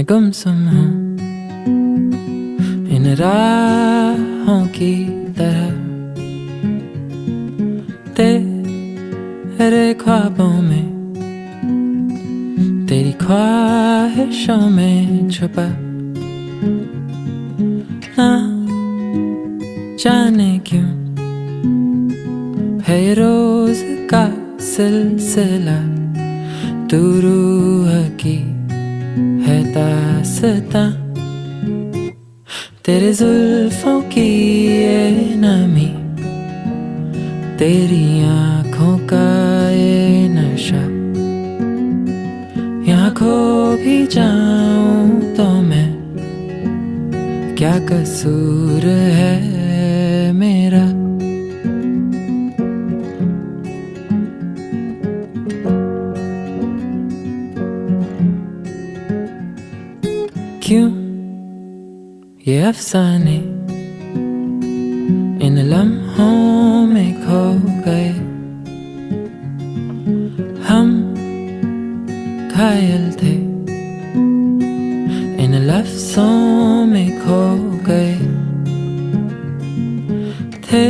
मैं गुमसुम हूँ इन राहों की तरह, तेरे ख्वाबों में, तेरी ख्वाहिशों में छुपा, ना जाने क्यों है ये रोज का सिलसिला, तू रूह की है दास्तां, तेरे जुल्फों की ये नमी, तेरी आँखों का ये नशा, यहाँ खो भी जाऊं तो मैं, क्या कसूर है मेरा। क्यों ये अफसाने इन लम्हों में खो गए, हम घायल थे इन लफ्जों में खो गए, थे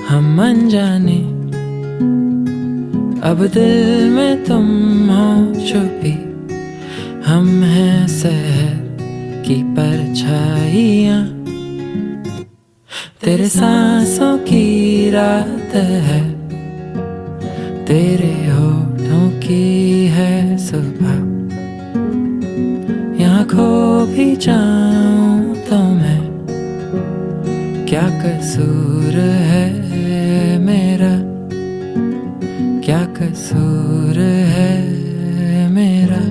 हम अनजाने, अब दिल में तुम हो छुपी, हम हैं शहर की परछाइयाँ, तेरे सांसों की रात है, तेरे होठों की है सुबह, यहाँ खो भी जाऊं तो मैं, क्या कसूर है मेरा, क्या कसूर है मेरा।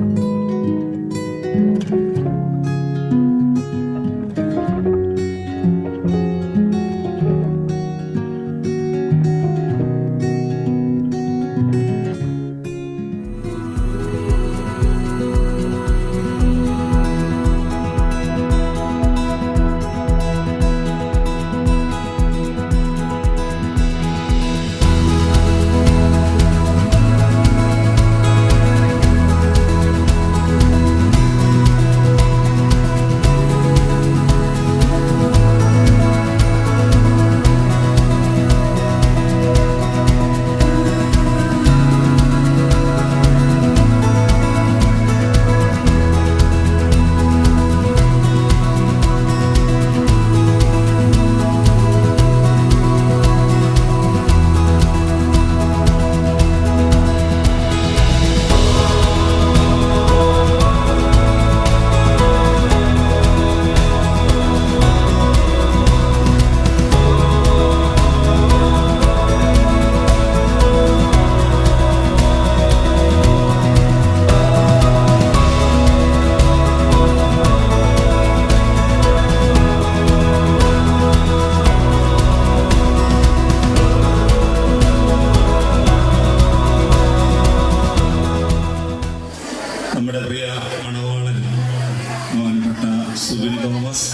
നമ്മുടെ പ്രിയ മണവാളൻ ബഹുമാനപ്പെട്ട സുബിൻ തോമസ്,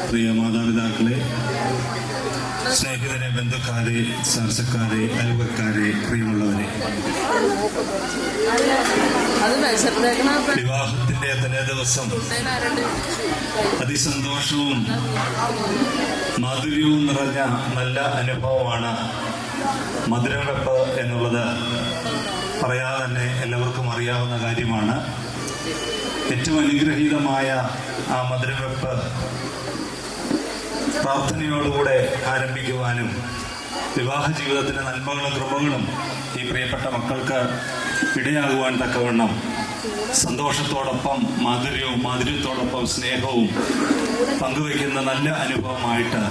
പ്രിയ മാതാപിതാക്കളെ, സ്നേഹിതരെ, ബന്ധുക്കാരെ, ചർച്ചക്കാരെ, അയൽവക്കാരെ, പ്രിയമുള്ളവരെ, വിവാഹത്തിന്റെ തലേ ദിവസം അതിസന്തോഷവും മാധുര്യവും നിറഞ്ഞ നല്ല അനുഭവമാണ് മധുരവെപ്പ് എന്നുള്ളത്. പറയാതെ തന്നെ എല്ലാവർക്കും അറിയാവുന്ന കാര്യമാണ്. ഏറ്റവും അനുഗ്രഹീതമായ ആ മധുരവെപ്പ് പ്രാർത്ഥനയോടുകൂടെ ആരംഭിക്കുവാനും വിവാഹ ജീവിതത്തിൻ്റെ നന്മകളും കൃപകളും ഈ പ്രിയപ്പെട്ട മക്കൾക്ക് ഇടയാകുവാൻ തക്കവണ്ണം സന്തോഷത്തോടൊപ്പം മാധുര്യത്തോടൊപ്പം സ്നേഹവും പങ്കുവയ്ക്കുന്ന നല്ല അനുഭവമായിട്ട്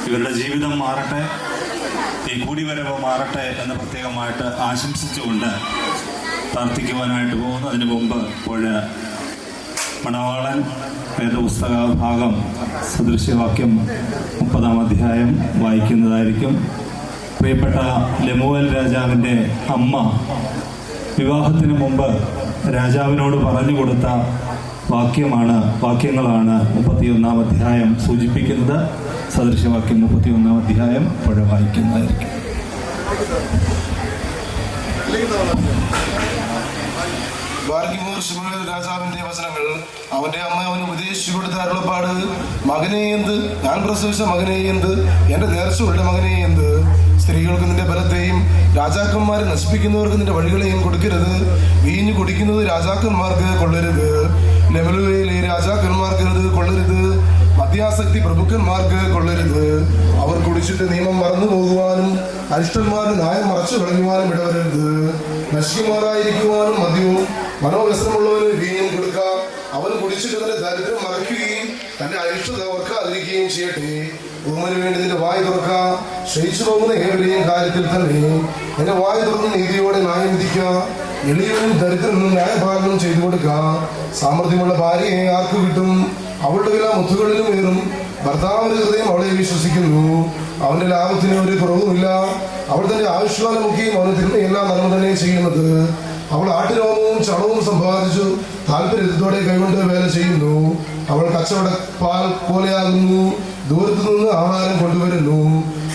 ഇവരുടെ ജീവിതം മാറട്ടെ, ഈ കൂടിവരവ് മാറട്ടെ എന്ന് പ്രത്യേകമായിട്ട് ആശംസിച്ചുകൊണ്ട് പ്രാർത്ഥിക്കുവാനായിട്ട് പോകുന്നു. അതിനു മുമ്പ് ഇപ്പോൾ മണവാളൻ വേദപുസ്തക ഭാഗം സദൃശ്യവാക്യം 30-ാം അധ്യായം വായിക്കുന്നതായിരിക്കും. പ്രിയപ്പെട്ട ലെമുവേൽ രാജാവിൻ്റെ അമ്മ വിവാഹത്തിന് മുമ്പ് രാജാവിനോട് പറഞ്ഞു കൊടുത്ത വാക്യങ്ങളാണ് 31-ാം അധ്യായം സൂചിപ്പിക്കുന്നത്. സദൃശ്യവാക്യം 31-ാം അധ്യായം ഇപ്പോൾ വായിക്കുന്നതായിരിക്കും. ബാർക്കിമോർ ശിമോൻ രാജാവിന്റെ വചനങ്ങൾ. അവന്റെ അമ്മ അവന് ഉപദേശിച്ചു കൊടുത്ത അരുളപ്പാട്: മകനെ എന്ത്, ഞാൻ പ്രസവിച്ച മകനെ എന്ത്, എന്റെ നേർച്ചകളുടെ മകനെ എന്ത്. സ്ത്രീകൾക്ക് നിന്റെ ബലത്തെയും രാജാക്കന്മാരെ നശിപ്പിക്കുന്നവർക്ക് നിന്റെ വഴികളെയും കൊടുക്കരുത്. വീഞ്ഞു കുടിക്കുന്നത് രാജാക്കന്മാർക്ക് കൊള്ളരുത്. ലെബലുവയിലെ രാജാക്കന്മാർക്ക് അത് കൊള്ളരുത്. മദ്യാസക്തി പ്രഭുക്കന്മാർക്ക് കൊള്ളരുത്. അവർ കുടിച്ചിട്ട് നിയമം മറന്നു പോകുവാനും അരിഷ്ടന്മാരുടെ ന്യായം മറച്ചു കളയുവാനും ഇടവരരുത്. നശിക്കുമാറായിരിക്കുവാനും മദ്യവും മനോവ്യസനമുള്ളവന് വീഞ്ഞും കൊടുക്കാം. അവൻ കുടിച്ചിട്ട് തന്റെ ദരിദ്രം മറയ്ക്കുകയും തന്റെ അരിഷ്ടത ഓർക്കാതിരിക്കുകയും ചെയ്യട്ടെ. ഊമന് വേണ്ടി നിന്റെ വായ് തുറക്കാം. ക്ഷയിച്ചു പോകുന്ന ഏവരെയും കാര്യത്തിൽ തന്നെ എന്റെ വായ് തുറന്ന് നീതിയോടെ ന്യായം വിധിക്കുക. എളിയവനും ദരിദ്രനും ന്യായപാലനം ചെയ്തു കൊടുക്കാം. സാമർഥ്യമുള്ള ഭാര്യയെ ആർക്ക് കിട്ടും? അവളുടെ വില മുത്തുകളിലും ഏറും. ഭർത്താവിന്റെ ഹൃദയം അവളെ വിശ്വസിക്കുന്നു. അവന്റെ ലാഭത്തിന് ഒരു കുറവുമില്ല. അവൾ തന്റെ ആയുഷ്കാലമൊക്കെയും അവന് തിന്മയെല്ലാം നന്മ തന്നെ ചെയ്യുന്നത്. അവൾ ആട്ടിരോമവും ചണവും സമ്പാദിച്ചു താല്പര്യത്തോടെ കൈകൊണ്ട് വേല ചെയ്യുന്നു. അവൾ കച്ചവട പാൽ പോലെയാകുന്നു. ദൂരത്തു നിന്ന് ആഹാരം കൊണ്ടുവരുന്നു.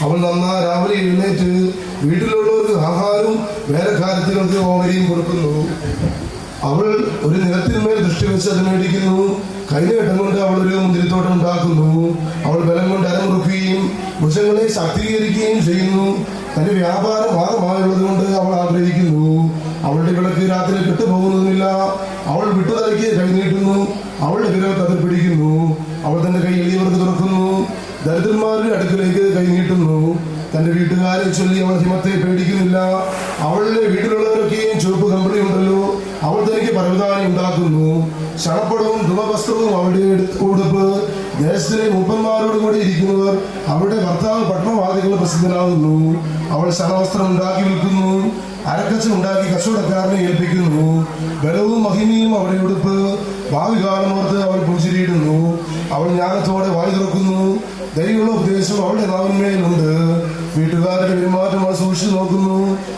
അവൾ നന്നാ രാവിലെ എഴുന്നേറ്റ് വീട്ടിലുള്ളവർക്ക് ആഹാരവും വേലക്കാരത്തികൾക്ക് ഓഹരിയും കൊടുക്കുന്നു. അവൾ ഒരു നിലത്തിന്മേൽ ദൃഷ്ടി വെച്ച് അത് മേടിക്കുന്നു. കൈനേട്ടം കൊണ്ട് അവൾ ഒരു മുന്തിരിത്തോട്ടം ഉണ്ടാക്കുന്നു. അവൾ ബലം കൊണ്ട് അരമുറുക്കുകയും ഭുജങ്ങളെ ശാക്തീകരിക്കുകയും ചെയ്യുന്നു. തന്റെ വ്യാപാരം ഭാഗമായുള്ളത് കൊണ്ട് അവൾ ആഗ്രഹിക്കുന്നു. അവളുടെ വിളക്ക് രാത്രി കെട്ടുപോകുന്നതുമില്ല. അവൾ വിട്ടുതലയ്ക്ക് കൈനീട്ടുന്നു. അവളുടെ വിരൽ കതിർ പിടിക്കുന്നു. അവൾ തന്റെ കൈ എളിയവർക്ക് തുറക്കുന്നു. ദരിദ്രന്മാരുടെ അടുക്കിലേക്ക് കൈനീട്ടുന്നു. തന്റെ വീട്ടുകാരെ ചൊല്ലി അവൾ ഹിമത്തെ പേടിക്കുന്നില്ല. അവളുടെ വീട്ടിലുള്ളവരൊക്കെയും ചുവപ്പ് കമ്പനി ഉണ്ടല്ലോ. അവൾ തനിക്ക് പരവതാനി ഉണ്ടാക്കുന്നു. ശണപ്പടവും ധുമവസ്ത്രവും അവളുടെ ഉടുപ്പ്. ദേശത്തിലെ മൂപ്പന്മാരോടും കൂടി ഇരിക്കുന്നവർ അവളുടെ ഭർത്താവ് പട്ടണവാദികൾ പ്രസിദ്ധനാകുന്നു. അവൾ ശണവസ്ത്രം ഉണ്ടാക്കി വിൽക്കുന്നു. അരക്കച്ച ഉണ്ടാക്കി കച്ചവടക്കാരനെ ഏൽപ്പിക്കുന്നു. ബലവും മഹിമയും അവളുടെ ഉടുപ്പ്. ഭാവി കാലമോർത്ത് അവൾ പുഞ്ചിരിയിടുന്നു. അവൾ ജ്ഞാനത്തോടെ വായി തുറക്കുന്നു. ദൈവമുള്ള ഉപദേശം അവളുടെ നാവിന്മേലുണ്ട്. വീട്ടുകാരുടെ പെരുമാറ്റം അവൾ സൂക്ഷിച്ചു നോക്കുന്നു.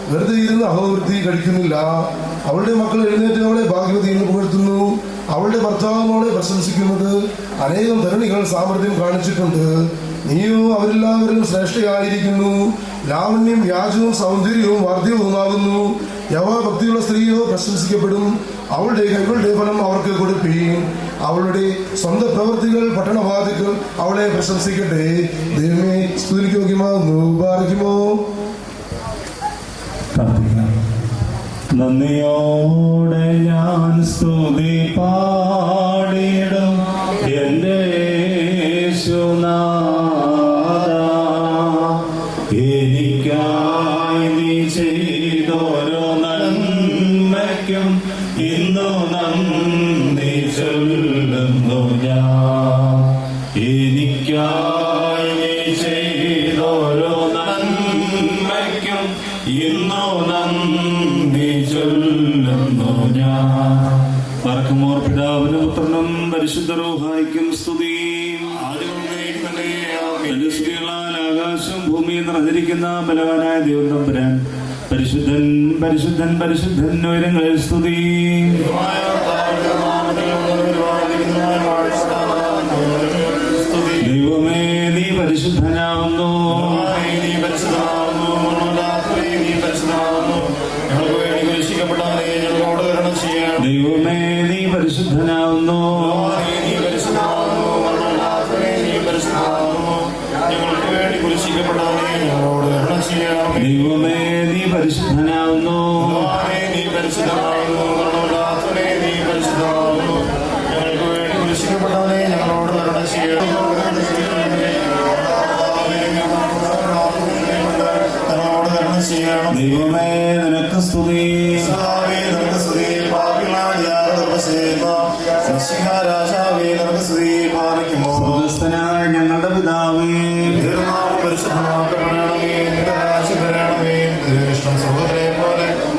വെറുതെ ഇരുന്ന് അഹോവൃത്തി കഴിക്കുന്നില്ല. അവളുടെ മക്കൾ എഴുന്നേറ്റ് അവളെ ഭാഗ്യവതി എന്ന് പുകഴ്ത്തുന്നു. അവളുടെ ഭർത്താവും അവളെ പ്രശംസിക്കുന്നത്. അനേകം ധരണികൾ സാമർഥ്യം കാണിച്ചിട്ടുണ്ട്. നീയോ അവരെല്ലാവരിലും ശ്രേഷ്ഠയായിരിക്കുന്നു. ലാവണ്യം വ്യാജവും സൗന്ദര്യവും വർദ്ധ്യവുമാകുന്നു. യവാഭക്തിയുള്ള സ്ത്രീയോ പ്രശംസിക്കപ്പെടും. അവളുടെ കൈകളുടെ ഫലം അവർക്ക് കൊടുപ്പീൻ. അവളുടെ സ്വന്തം പ്രവൃത്തികൾ പട്ടണവാദികൾ അവളെ പ്രശംസിക്കട്ടെ. ദൈവമേ, സ്തുതിക്ക് യോഗ്യമാകുന്നു. പാർക്കുമോ? നന്ദിയോടെ ഞാൻ സ്തുതി പാടിടും എന്റെ യേശുനാഥാ. എനിക്കായി നീ ചെയ്തോരോ നന്മയ്ക്കും ഇന്നു നന്ദി ചൊല്ലുന്നു ഞാൻ. എനിക്കായി നീ ചെയ്തോരോ നന്മയ്ക്കും ഇന്നു നന്ദി ചൊല്ലുന്നു ഞാൻ. പറക്കുമോർ പിതാവിനും പുത്രനും പരിശുദ്ധ റൂഹായിക്കും സ്തുതി. ആകാശവും ഭൂമിയും നിറഞ്ഞിരിക്കുന്ന ബലവാനായ ദൈവം തമ്പുരാൻ പരിശുദ്ധൻ പരിശുദ്ധൻ പരിശുദ്ധൻ ഉയരങ്ങളിൽ സ്തുതി. ദൈവമേ, നീ പരിശുദ്ധനാവുന്നു. ദൈവമേ, നീ പരിശുദ്ധനാവുന്നു. ദൈവമേ, നീ പരിശുദ്ധനാവുന്നു. ദൈവമേ, നിനക്ക് സ്തുതി. സ്വർഗ്ഗസ്ഥനായ ഞങ്ങളുടെ പിതാവേ,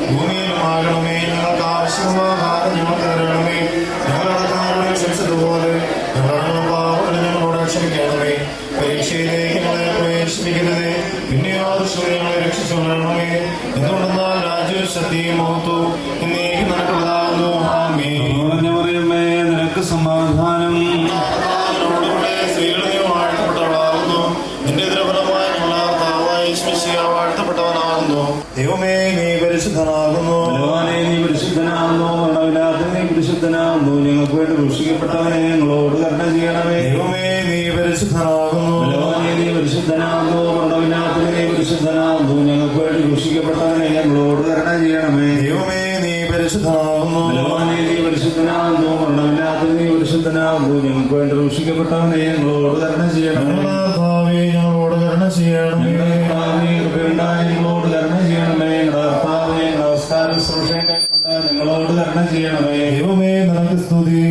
ഭൂമിയിലുമാകണമേ. ഞങ്ങൾക്ക് ആവശ്യമുള്ള ആഹാരം ഞങ്ങൾക്ക് തരണമേ. ഞങ്ങളുടെ കാരണങ്ങൾ ക്ഷമിച്ചതുപോലെ ഞങ്ങളുടെ പാപങ്ങൾ ഞങ്ങളോട് ക്ഷമിക്കണമേ. പരീക്ഷയിലേക്ക് ഞങ്ങളെ പ്രവേശിപ്പിക്കരുതേ, പിന്നെയോ ഞങ്ങളെ രക്ഷിച്ചുകൊള്ളണമേ. എന്തുകൊണ്ടെന്നാൽ രാജ്യവും ശക്തിയും മഹത്വവും എന്നേക്കും നിനക്കുള്ളതാകുന്നു. ആമേൻ. നിനക്ക് സമാധാനം. സ്ത്രീകളെ വാഴ്ത്തപ്പെട്ടവളാകുന്നു. നിന്റെ എതിരഫലമായ ഞങ്ങളുടെ കർത്താവായ യേശുമിശിഹാ വാഴ്ത്തപ്പെട്ടവനാകുന്നു. ദൈവമേ, നീ പരിശുദ്ധനാകുന്നു. നീ പരിശുദ്ധനാകുന്നു. പരിശുദ്ധനാകുന്നു. ഞങ്ങൾക്ക് വേണ്ടി ക്രൂശിക്കപ്പെട്ടവനെ ഞങ്ങളോട് കരുണ ചെയ്യണമേ. ദൈവമേ നീ പരിശുദ്ധനാകുന്നു. ബലവാനേ, നീ പരിശുദ്ധനാകുന്നു. മരണമില്ലാത്തവനെ, നീ പരിശുദ്ധനാകുന്നു. ഞങ്ങൾക്ക് വേണ്ടി ക്രൂശിക്കപ്പെട്ടവനെ ഞങ്ങളോട് കരുണ ചെയ്യണമേ. ദൈവമേ നീ പരിശുദ്ധനാകുന്നു. ബലവാനേ, നീ പരിശുദ്ധനാകുന്നു. മരണമില്ലാത്തവനെ, നീ പരിശുദ്ധനാകുന്നു. ഞങ്ങൾക്ക് വേണ്ടി ക്രൂശിക്കപ്പെട്ടവനെ ഞങ്ങളോട് കരുണ ചെയ്യണമേ. കർത്താവേ ഞങ്ങളോട് കരുണ ചെയ്യണമേ. ഞങ്ങളുടെ കർത്താവേ, കൃപയുണ്ടായി ഞങ്ങളോട് കരുണ ചെയ്യണമേ. ഞങ്ങളുടെ കർത്താവേ, നമസ്കാരം ശുശ്രൂഷകളെ കൊണ്ട് ഞങ്ങളോട് കരുണ ചെയ്യണമേ. ദൈവമേ നിനക്ക് സ്തുതി.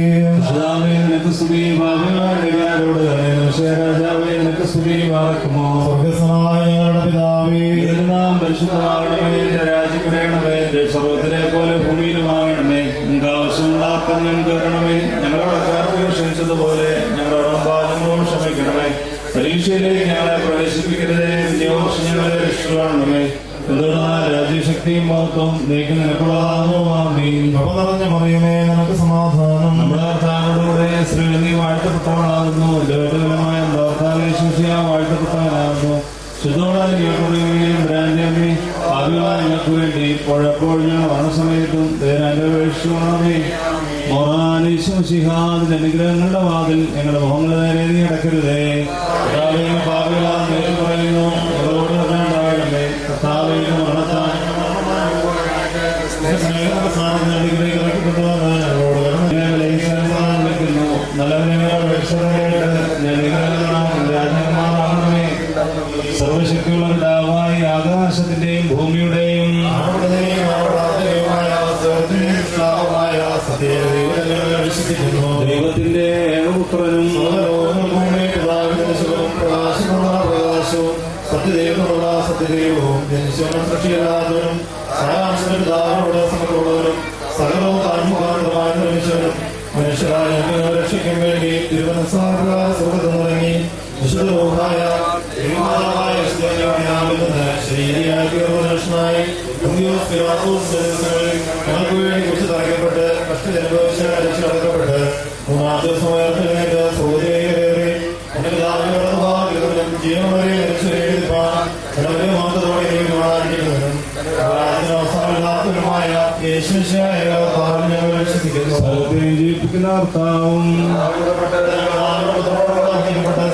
കർത്താവേ, നിനക്ക് സ്തുതി. ഭാഗ്യവാന്മാരോട് തന്നെ രാജാവേ, നിനക്ക് സ്തുതി. പാർക്കുമോ സ്വർഗ്ഗസ്ഥനായ ഞങ്ങളുടെ പിതാവേ, നാം പരിശുദ്ധമാകണമേ. നിന്റെ രാജ്യം വരണമേ. നിന്റെ സർവ്വത്തിലെ പോലെ ഭൂമിയിലുമാകണമേ. നിങ്ങൾക്ക് ആവശ്യമുണ്ടാക്കാൻ ഞങ്ങൾക്ക് തരണമേ. ഞങ്ങളുടെ കാര്യം ക്ഷമിച്ചതുപോലെ ഞങ്ങളുടെ പാപങ്ങളോട് ക്ഷമിക്കണമേ. പരീക്ഷയിലേക്ക് ഞങ്ങളെ പ്രവേശിപ്പിക്കരുതേ. ഞങ്ങളെ രക്ഷിക്കണമേ. രാജ്യശക്തിയും മഹത്വം നീക്കി നിനക്കുള്ളതാകുന്നു. ആമേൻ. കൃപ നിറഞ്ഞ മറിയമേ നിനക്ക് സമാധാനം. നമ്മുടെ കർത്താവിനോടുകൂടെ സ്ത്രീ നീ വാഴ്ത്തപ്പെട്ടവളാകുന്നു. ദൈവമായ വാഴ്ത്തപ്പെട്ടവനാകുന്നു. ശുദ്ധോടാൻ ഭ്രാന്തിയമ്മേ, ഭാവികളായ ഞങ്ങൾക്ക് വേണ്ടി ഇപ്പോഴെപ്പോഴും ഞങ്ങൾ മരണസമയത്തും ദേവന്റെ അപേക്ഷിക്കണമേ. മോറാനിശിഹാദിന്റെ അനുഗ്രഹങ്ങളുടെ വാതിൽ ഞങ്ങളുടെ മുഖങ്ങളുടെ നേരെ നീ അടക്കരുതേ. കർത്താവേ, ഭാവികളാ നേരിൽ പറയുന്നു. ഞങ്ങളോട് ഉണ്ടാകണമേ. കർത്താവേ, മരണത്താൻ സർവശക്തിയുള്ള പിതാവായി ആകാശത്തിന്റെയും ഭൂമിയുടെയും ദൈവത്തിന്റെ ഏകപുത്രനും സത്യദൈവമുള്ള സത്യദൈവവും സൃഷ്ടിയല്ലാത്തവനും സമത്തോടും സകലവും താഴ്മുഖാന്തരമായ നിർമ്മിച്ചവനും മനുഷ്യരായ രക്ഷിക്കാൻ വേണ്ടി തിരുവനന്തപുരം തുടങ്ങി വിശുദ്ധമായ ശരീരയായി ഞങ്ങൾക്ക് വേണ്ടി കുറിച്ച് തറയ്ക്കപ്പെട്ട് കഷ്ടജനുഭവിച്ച രക്ഷപ്പെട്ട് മൂന്നാം ദിവസം ഉയർത്തിലേക്ക് സൂര്യകേറി ജീവൻ വരെ മാത്രത്തോടെ അവസാനമില്ലാത്തവരുമായ യേശുവിശിഹായ ഞങ്ങൾ വിശ്വസിക്കുന്നു. ജീവിപ്പിക്കുന്ന കർത്താവും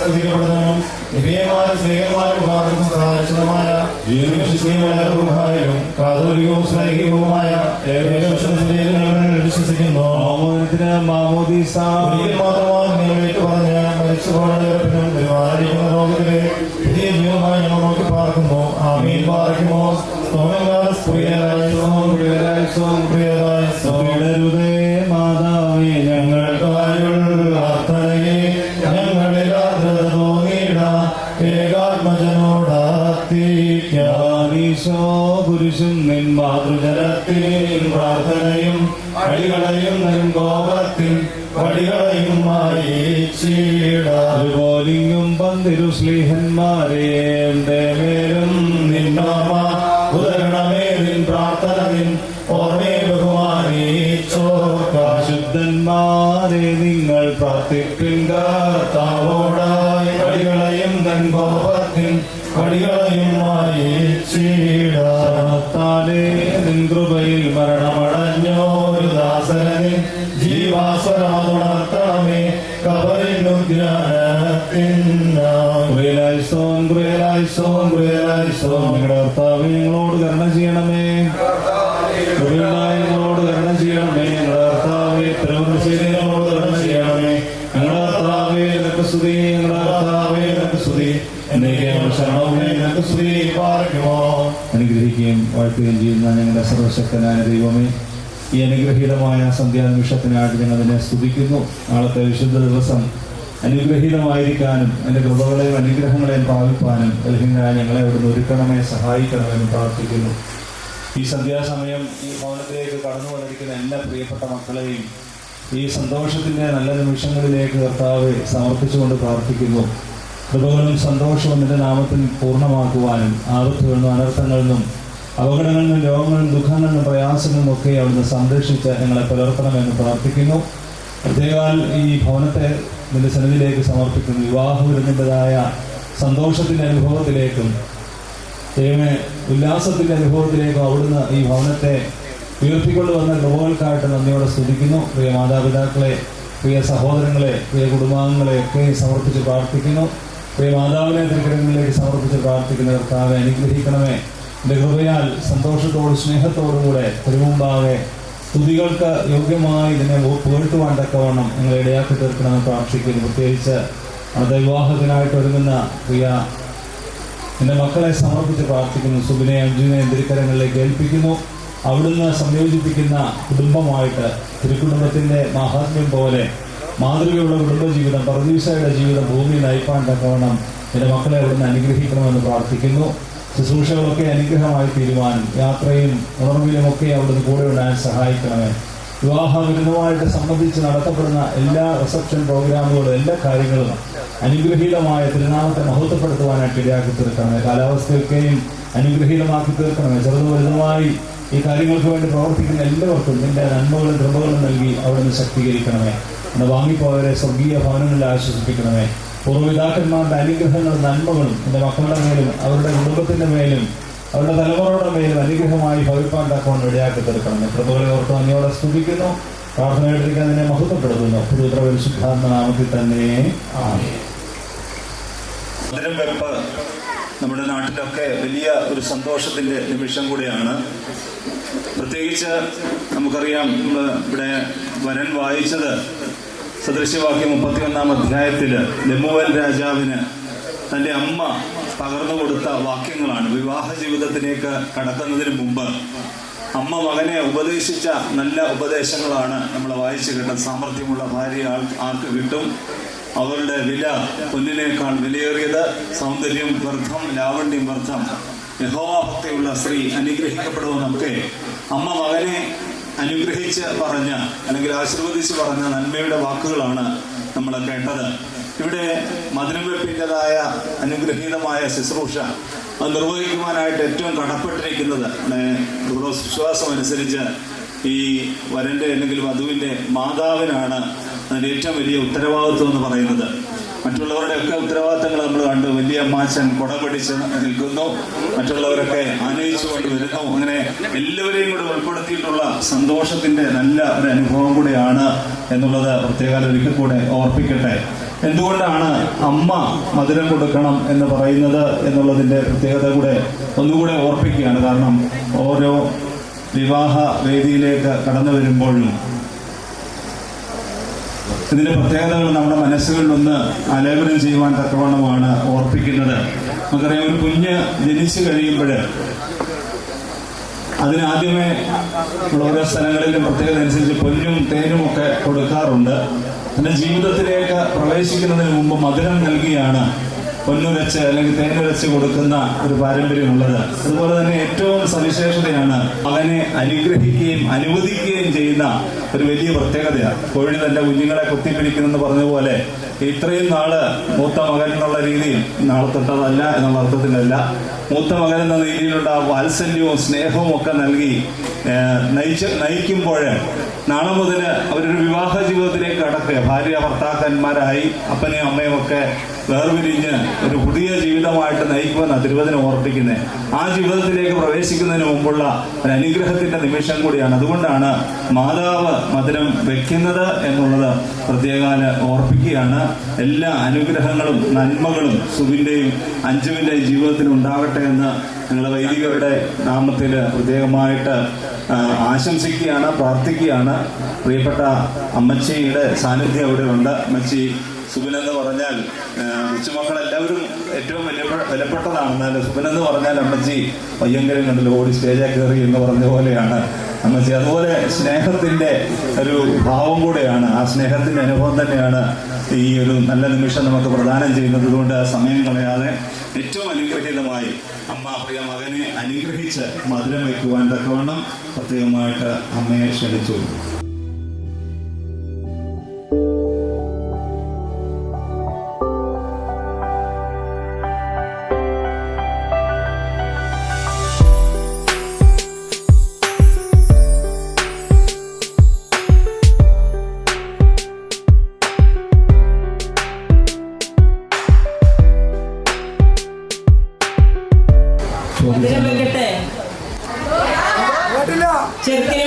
സ്തുതിക്കപ്പെടുന്നതും ദിവ്യമായ സ്നേഹമാരും സംസാരിച്ചതുമായ ജീവനും കാതോലികവും സ്നേഹികവുമായ വിശ്വസിക്കുന്നു. മാമോദീസ മാത്രമായി പറഞ്ഞ് മരിച്ചുപോകുന്ന ലോകത്തിലെ പുതിയ ജീവമായി ഞങ്ങൾ നോക്കി പാർക്കുന്നു. ആമീൻ. പാർക്കുമോ മാതാവേ, ഞങ്ങൾക്കായുള്ള പ്രാർത്ഥനയെ ഞങ്ങളിൽ ഏകാത്മജനോടീശോ പുരുഷൻ നിൻ മാതൃജനത്തിൽ പ്രാർത്ഥനയും അടികളയും നിൻ കോപത്തിൽ വടികളയുമായി പോലിങ്ങും പന്തിരു സ്ലീഹന്മാരെ എന്റെ മേലും നിന്നോർമ്മ ഉദരണമേ. നിൻ പ്രാർത്ഥന നിൻ ഓർമ്മയെ ബഹുമാനിച്ചോ. ശുദ്ധന്മാരെ നിങ്ങൾ പ്രാർത്ഥിപ്പിൻ. കർത്താവോടായി വടികളയും തൻ കോപത്തിൽ വടികളയുമായി താലേ നിൻ കൃപയിൽ മരണമടഞ്ഞോരു ദാസനെ ജീവാസ്വരമുണർത്തണമേ. നിങ്ങളുടെ കർത്താവ് ഞങ്ങളോട് കരുണ ചെയ്യണമേ. ഞങ്ങളോട് കരുണ ചെയ്യണമേ. ഞങ്ങളുടെ കർത്താവെ തിരുവനന്തപുരത്തോട് കരുണ ചെയ്യണമേ. ഞങ്ങളുടെ കർത്താവെ നിനക്ക് സ്തുതി. ഞങ്ങളുടെ കർത്താവെ നിനക്ക് സ്തുതി. അനുഗ്രഹിക്കുകയും വാഴ്ത്തുകയും ചെയ്യുന്ന ഞങ്ങളുടെ സർവശക്തനായ ദൈവമേ, ഈ അനുഗ്രഹീതമായ സന്ധ്യാനിമിഷത്തിനായിട്ട് ഞങ്ങൾ അതിനെ സ്തുതിക്കുന്നു. നാളത്തെ വിശുദ്ധ ദിവസം അനുഗ്രഹീതമായിരിക്കാനും എൻ്റെ കൃപകളെയും അനുഗ്രഹങ്ങളെയും പ്രാപിപ്പാനും നൽകുന്നതിനായി ഞങ്ങളെ അവിടുന്ന് ഒരുക്കണമേ, സഹായിക്കണമെന്ന് പ്രാർത്ഥിക്കുന്നു. ഈ സന്ധ്യാസമയം ഈ ഭവനത്തിലേക്ക് കടന്നു വന്നിരിക്കുന്ന എല്ലാ പ്രിയപ്പെട്ട മക്കളെയും ഈ സന്തോഷത്തിൻ്റെ നല്ല നിമിഷങ്ങളിലേക്ക് കർത്താവെ സമർപ്പിച്ചുകൊണ്ട് പ്രാർത്ഥിക്കുന്നു. കൃപകളും സന്തോഷവും നിന്റെ നാമത്തിൽ പൂർണ്ണമാക്കുവാനും ആപത്തുകളിൽ നിന്നും അനർത്ഥങ്ങളിൽ നിന്നും അപകടങ്ങളിൽ നിന്നും രോഗങ്ങളിൽ നിന്നും ദുഃഖങ്ങളിൽ നിന്നും പ്രയാസങ്ങളിൽ നിന്നും ഒക്കെ അവിടുന്ന് സംരക്ഷിച്ച് ഞങ്ങളെ പുലർത്തണമെന്ന് പ്രാർത്ഥിക്കുന്നു. പ്രത്യേകാൽ ഈ ഭവനത്തെ നിന്റെ സന്നിധിയിലേക്ക് സമർപ്പിക്കുന്നു. വിവാഹവിരുന്നിൻ്റെതായ സന്തോഷത്തിൻ്റെ അനുഭവത്തിലേക്കും ദൈവമേ ഉല്ലാസത്തിൻ്റെ അനുഭവത്തിലേക്കും അവിടുന്ന് ഈ ഭവനത്തെ ഉയർത്തിക്കൊണ്ടുവന്ന കൃപകൾക്കായിട്ട് നന്ദിയോടെ സ്തുതിക്കുന്നു. പ്രിയ മാതാപിതാക്കളെ, പ്രിയ സഹോദരങ്ങളെ, പ്രിയ കുടുംബാംഗങ്ങളെ ഒക്കെ സമർപ്പിച്ച് പ്രാർത്ഥിക്കുന്നു. പ്രിയ മാതാവിനെ തിരുക്കരങ്ങളിലേക്ക് സമർപ്പിച്ച് പ്രാർത്ഥിക്കുന്ന കർത്താവെ അനുഗ്രഹിക്കണമേ. എൻ്റെ കൃപയാൽ സന്തോഷത്തോടും സ്നേഹത്തോടും കൂടെ തിരുമുമ്പാകെ സ്തുതികൾക്ക് യോഗ്യമായി ഇതിനെ പുകഴ്ത്തുവാൻ തക്കവണ്ണം നിങ്ങളെ ഇടയാക്കി തീർക്കണമെന്ന് പ്രാർത്ഥിക്കുന്നു. പ്രത്യേകിച്ച് അത് വിവാഹത്തിനായിട്ട് ഒരുങ്ങുന്ന പ്രിയ എൻ്റെ മക്കളെ സമർപ്പിച്ച് പ്രാർത്ഥിക്കുന്നു. സുബിനെ അഞ്ജുവിനെ തിരുക്കരങ്ങളിലേക്ക് ഏൽപ്പിക്കുന്നു. അവിടുന്ന് സംയോജിപ്പിക്കുന്ന കുടുംബമായിട്ട് തിരുക്കുടുംബത്തിൻ്റെ മാഹാത്മ്യം പോലെ മാതൃകയുള്ള കുടുംബജീവിതം, പർദീസയുടെ ജീവിതം ഭൂമിയിൽ നയിപ്പാൻ തക്കവണ്ണം എൻ്റെ മക്കളെ അവിടുന്ന് അനുഗ്രഹിക്കണമെന്ന് പ്രാർത്ഥിക്കുന്നു. ശുശ്രൂഷകളൊക്കെ അനുഗ്രഹമായി തീരുവാനും യാത്രയും ഉണർവിലുമൊക്കെ അവിടുന്ന് കൂടെ ഉണ്ടാകാൻ സഹായിക്കണമേ. വിവാഹവിരുദ്ധമായിട്ട് സംബന്ധിച്ച് നടത്തപ്പെടുന്ന എല്ലാ റിസപ്ഷൻ പ്രോഗ്രാമുകളും എല്ലാ കാര്യങ്ങളും അനുഗ്രഹീതമായ തിരുനാമത്തെ മഹത്വപ്പെടുത്തുവാനായിട്ട് ഇടയാക്കി തീർക്കണമേ. കാലാവസ്ഥയൊക്കെയും അനുഗ്രഹീതമാക്കി തീർക്കണമേ. ചെറുതും വലുതുമായി ഈ കാര്യങ്ങൾക്ക് വേണ്ടി പ്രവർത്തിക്കുന്ന എല്ലാവർക്കും നിന്റെ നന്മകളും കൃപകളും നൽകി അവിടുന്ന് ശക്തീകരിക്കണമേ. അന്ന് വാങ്ങിപ്പോയവരെ സ്വർഗീയ ഭവനങ്ങളിൽ ആശ്വസിപ്പിക്കണമേ. പൂർവ്വപിതാക്കന്മാരുടെ അനുഗ്രഹങ്ങളും നന്മകളും എൻ്റെ മക്കളുടെ മേലും അവരുടെ കുടുംബത്തിൻ്റെ മേലും അവരുടെ തലമുറയുടെ മേലും അനുഗ്രഹമായി ഭവിപ്പാൻ തക്കവണ്ണം ഇടയാക്കി തീർക്കണമേ. കൃപകളെ ഓർത്ത് നന്ദിയോടെ സ്തുതിക്കുന്നു. പ്രാർത്ഥനയായിട്ടിരിക്കാൻ അതിനെ മഹത്വപ്പെടുത്തുന്നു. പുതുത്ര പരിശുദ്ധാത്മ നാമത്തിൽ തന്നെ ആമേൻ. വെപ്പ് നമ്മുടെ നാട്ടിലൊക്കെ വലിയ ഒരു സന്തോഷത്തിൻ്റെ നിമിഷം കൂടിയാണ്. പ്രത്യേകിച്ച് നമുക്കറിയാം, നമ്മൾ ഇവിടെ വരൻ വായിച്ചത് സദൃശ്യവാക്യം 31-ാം അധ്യായത്തിൽ ലെമുവേൽ രാജാവിന് തൻ്റെ അമ്മ പകർന്നു കൊടുത്ത വാക്യങ്ങളാണ്. വിവാഹ ജീവിതത്തിലേക്ക് കടക്കുന്നതിന് മുമ്പ് അമ്മ മകനെ ഉപദേശിച്ച നല്ല ഉപദേശങ്ങളാണ് നമ്മൾ വായിച്ചു കേട്ടത്. സാമർഥ്യമുള്ള ഭാര്യ ആർക്ക് കിട്ടും? അവരുടെ വില പൊന്നിനേക്കാൾ വിലയേറിയത്. സൗന്ദര്യം വ്യർത്ഥം, ലാവണ്യം വ്യർത്ഥം. യഹോവാഭക്തിയുള്ള സ്ത്രീ അനുഗ്രഹിക്കപ്പെടുമെന്നൊക്കെ അമ്മ മകനെ അനുഗ്രഹിച്ച് പറഞ്ഞ അല്ലെങ്കിൽ ആശീർവദിച്ച് പറഞ്ഞ നന്മയുടെ വാക്കുകളാണ് നമ്മൾ കേട്ടത്. ഇവിടെ മധുരം വെപ്പിൻ്റെതായ അനുഗ്രഹീതമായ ശുശ്രൂഷ അത് നിർവഹിക്കുവാനായിട്ട് ഏറ്റവും കടപ്പെട്ടിരിക്കുന്നത് വിശ്വാസം അനുസരിച്ച് ഈ വരൻ്റെ അല്ലെങ്കിൽ വധുവിൻ്റെ മാതാവിനാണ് അതിൻ്റെ ഏറ്റവും വലിയ ഉത്തരവാദിത്വം എന്ന് പറയുന്നത്. മറ്റുള്ളവരുടെയൊക്കെ ഉത്തരവാദിത്തങ്ങൾ നമ്മൾ കണ്ടു. വലിയ അമ്മാച്ചൻ കുട പിടിച്ച് നിൽക്കുന്നു, മറ്റുള്ളവരൊക്കെ ആനയിച്ചുകൊണ്ട് വരുന്നു. അങ്ങനെ എല്ലാവരെയും കൂടെ ഉൾപ്പെടുത്തിയിട്ടുള്ള സന്തോഷത്തിൻ്റെ നല്ല ഒരു അനുഭവം കൂടെയാണ് എന്നുള്ളത് പ്രത്യേകം ഒരിക്കൽ കൂടെ ഓർപ്പിക്കട്ടെ. എന്തുകൊണ്ടാണ് അമ്മ മധുരം കൊടുക്കണം എന്ന് പറയുന്നത് എന്നുള്ളതിൻ്റെ പ്രത്യേകത കൂടെ ഒന്നുകൂടെ ഓർപ്പിക്കുകയാണ്. കാരണം ഓരോ വിവാഹ വേദിയിലേക്ക് കടന്നു വരുമ്പോഴും ഇതിൻ്റെ പ്രത്യേകതകൾ നമ്മുടെ മനസ്സുകളിൽ ഒന്ന് ആലേപനം ചെയ്യുവാൻ തക്കവണ്ണമാണ് ഓർപ്പിക്കുന്നത്. നമുക്കറിയാം, ഒരു കുഞ്ഞ് ജനിച്ചു കഴിയുമ്പോൾ അതിനാദ്യമേ ഓരോ സ്ഥലങ്ങളിലും പ്രത്യേകത അനുസരിച്ച് പൊന്നും തേനും ഒക്കെ കൊടുക്കാറുണ്ട്. അതിൻ്റെ ജീവിതത്തിലേക്ക് പ്രവേശിക്കുന്നതിന് മുമ്പ് മധുരം നൽകിയാണ് പൊന്നുരച്ച് അല്ലെങ്കിൽ തേനുരച്ച് കൊടുക്കുന്ന ഒരു പാരമ്പര്യമുള്ളത്. അതുപോലെ തന്നെ ഏറ്റവും സവിശേഷതയാണ് മകനെ അനുഗ്രഹിക്കുകയും അനുവദിക്കുകയും ചെയ്യുന്ന ഒരു വലിയ പ്രത്യേകതയാണ്. കോഴി തന്റെ കുഞ്ഞുങ്ങളെ കുത്തിപ്പിടിക്കുന്നെന്ന് പറഞ്ഞ പോലെ ഇത്രയും നാള് മൂത്ത മകൻ എന്നുള്ള രീതിയിൽ, നാളെ തൊട്ടതല്ല എന്നുള്ള അർത്ഥത്തിലല്ല, മൂത്ത മകൻ എന്ന രീതിയിലുള്ള വാത്സല്യവും സ്നേഹവും ഒക്കെ നൽകി നയിക്കുമ്പോൾ നാളെ മുതൽ അവരൊരു വിവാഹ ജീവിതത്തിലേക്ക് കടക്കുക. ഭാര്യ ഭർത്താക്കന്മാരായി അപ്പനെയും അമ്മയും ഒക്കെ വേർപിരിഞ്ഞ് ഒരു പുതിയ ജീവിതമായിട്ട് നയിക്കുമെന്നാണ് തിരുവചനം ഓർപ്പിക്കുന്നത്. ആ ജീവിതത്തിലേക്ക് പ്രവേശിക്കുന്നതിന് മുമ്പുള്ള ഒരു അനുഗ്രഹത്തിന്റെ നിമിഷം കൂടിയാണ്. അതുകൊണ്ടാണ് മാതാവ് മധുരം വെക്കുന്നത് എന്നുള്ളത് പ്രത്യേകം ഓർപ്പിക്കുകയാണ്. എല്ലാ അനുഗ്രഹങ്ങളും നന്മകളും സുബിന്റെയും അഞ്ജുവിന്റെയും ജീവിതത്തിൽ ഉണ്ടാകട്ടെ എന്ന് ഞങ്ങളുടെ വൈദികരുടെ നാമത്തിൽ പ്രത്യേകമായിട്ട് ആശംസിക്കുകയാണ്, പ്രാർത്ഥിക്കുകയാണ്. പ്രിയപ്പെട്ട അമ്മച്ചിയുടെ സാന്നിധ്യം അവിടെ ഉണ്ട്. അമ്മച്ചി സുബിനെന്ന് പറഞ്ഞാൽ കൊച്ചുമക്കളെല്ലാവരും ഏറ്റവും വിലപ്പെട്ടതാണ്. എന്നാൽ സുബിനെന്ന് പറഞ്ഞാൽ അമ്മച്ചി പയ്യങ്കരം കണ്ടില്ല ഓടി സ്റ്റേജിൽ കയറി എന്ന് പറഞ്ഞ പോലെയാണ് അമ്മച്ചി. അതുപോലെ സ്നേഹത്തിൻ്റെ ഒരു ഭാവം കൂടെയാണ്. ആ സ്നേഹത്തിൻ്റെ അനുഭവം തന്നെയാണ് ഈ ഒരു നല്ല നിമിഷം നമുക്ക് പ്രദാനം ചെയ്യുന്നത്. അതുകൊണ്ട് സമയം കളയാതെ ഏറ്റവും അനുഗ്രഹീതമായി അമ്മ പ്രിയ മകനെ അനുഗ്രഹിച്ച് മധുരം വയ്ക്കുവാൻ തക്കവണ്ണം പ്രത്യേകമായിട്ട് അമ്മയെ ക്ഷണിച്ചു. ചെറുക്കനെ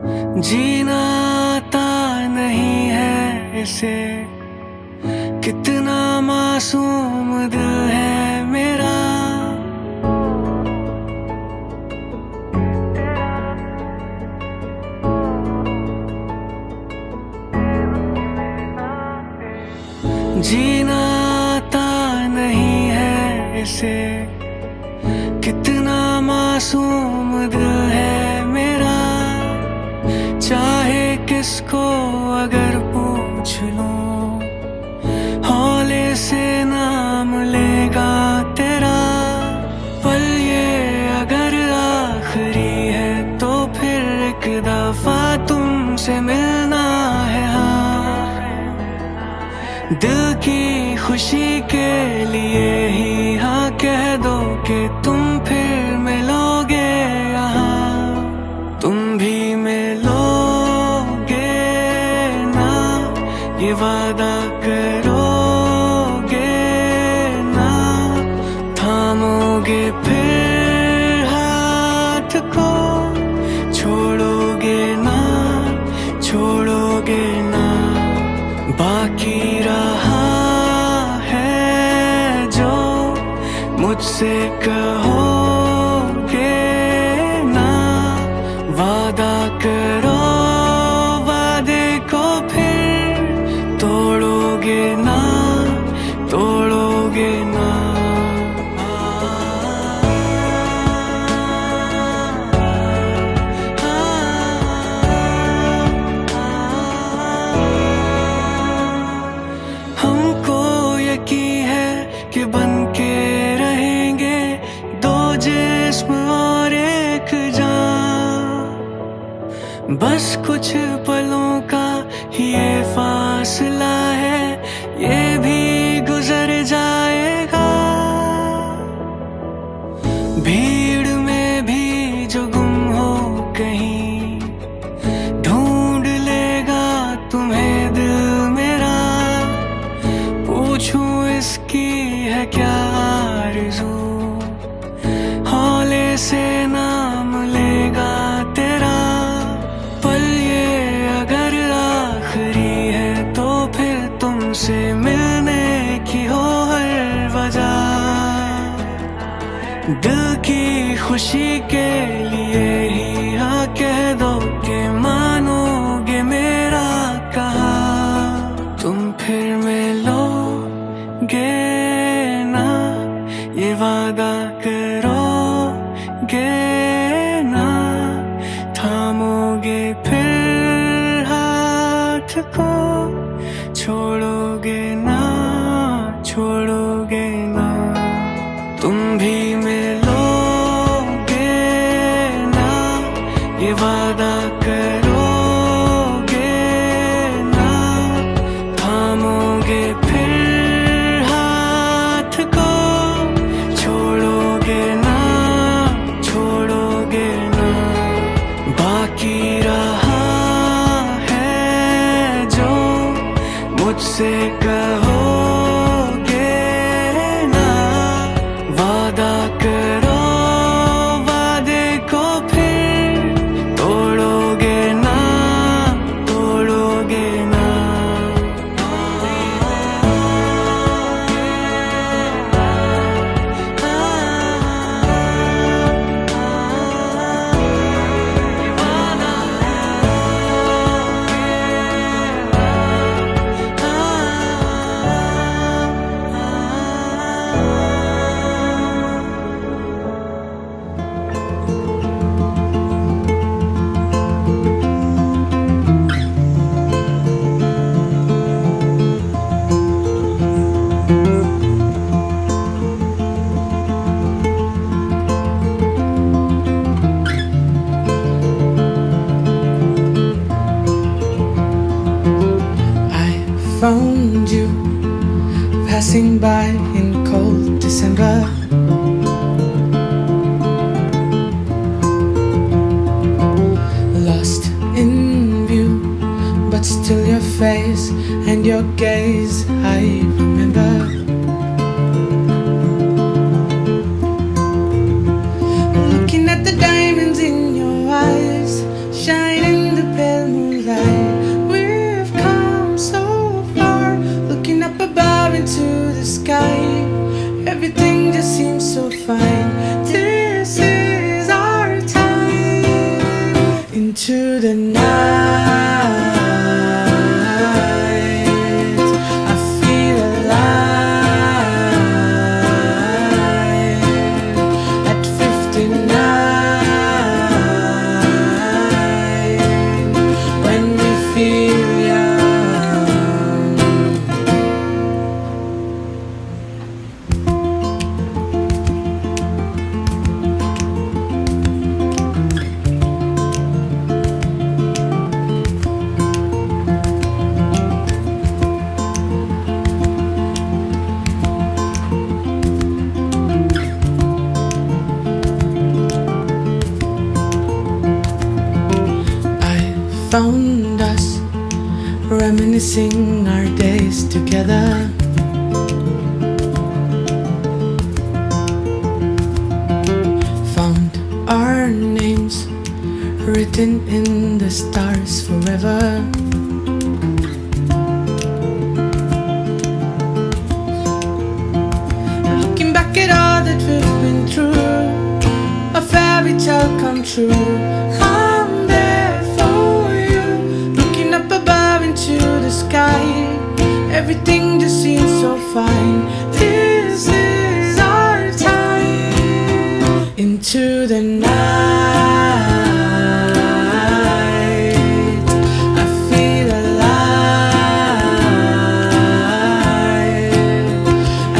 जीना आता नहीं है इसे, कितना मासूम दिल है मेरा। जीना आता नहीं है इसे, कितना मासूम दिल है मेरा। चाहे किसको अगर पूछ लूं, हौले से नाम लेगा तेरा। पल ये अगर आखिरी है तो फिर एक दफा तुमसे मिलना है। हाँ, दिल की खुशी के लिए ही हाँ कह दो कि तुम फिर मिलोगे यहाँ। तुम भी मिलोगे ना, ये वादा करोगे ना। थामोगे फिर हाथ को, छोड़ोगे ना, छोड़ोगे ना। बाकी रहा है जो मुझसे कहोगे ना। वादा करो, वादे को फिर तोड़ोगे ना, तोड़ोगे ना। हमको यकीन है कि बन के रहेंगे दो जिस्म और एक जान। बस कुछ पलों का ये फासला है, ये भी गुजर जाएगा। भीड़ में भी जो गुम हो कहीं, ढूंढ लेगा तुम्हें दिल मेरा। पूछूं इसकी है क्या आरज़ू, हौले से नाम लेगा तेरा। पल ये अगर आखिरी है तो फिर तुमसे मिलने की हो हर वजह। दिल की खुशी के लिए ही हाँ कह दो कि मानोगे मेरा कहा। तुम फिर मिलोगे ना, ये वादा करोगे ना। थामोगे फिर हाथ को, छोड़ोगे ना, छोड़ोगे ना। तुम भी मिलोगे ना, ये वादा करोगे ना। थामोगे फिर हाथ को, छोड़ोगे ना, छोड़ोगे ना। बाकी रहा है जो मुझसे कहोगे ना। वादा करो, वादे को फिर तोड़ोगे ना, तोड़ोगे ना। Found you passing by in cold December. Lost in view, but still your face and your gaze I remember. Looking at the diamonds in your eyes, shining the night. I feel alive at 59 when we feel young. Found us reminiscing our days together. Found our names written in the stars forever. Looking back at all that we've been through, a fairy tale come true. I'm there for you, looking up above into the sky. Everything just seems so fine. This is our time. Into the night, I feel alive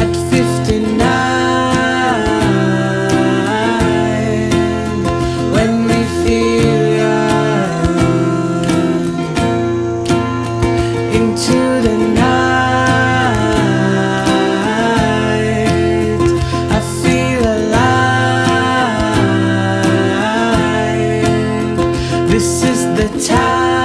at 59 when we feel young. Into the night, I feel alive. This is the time.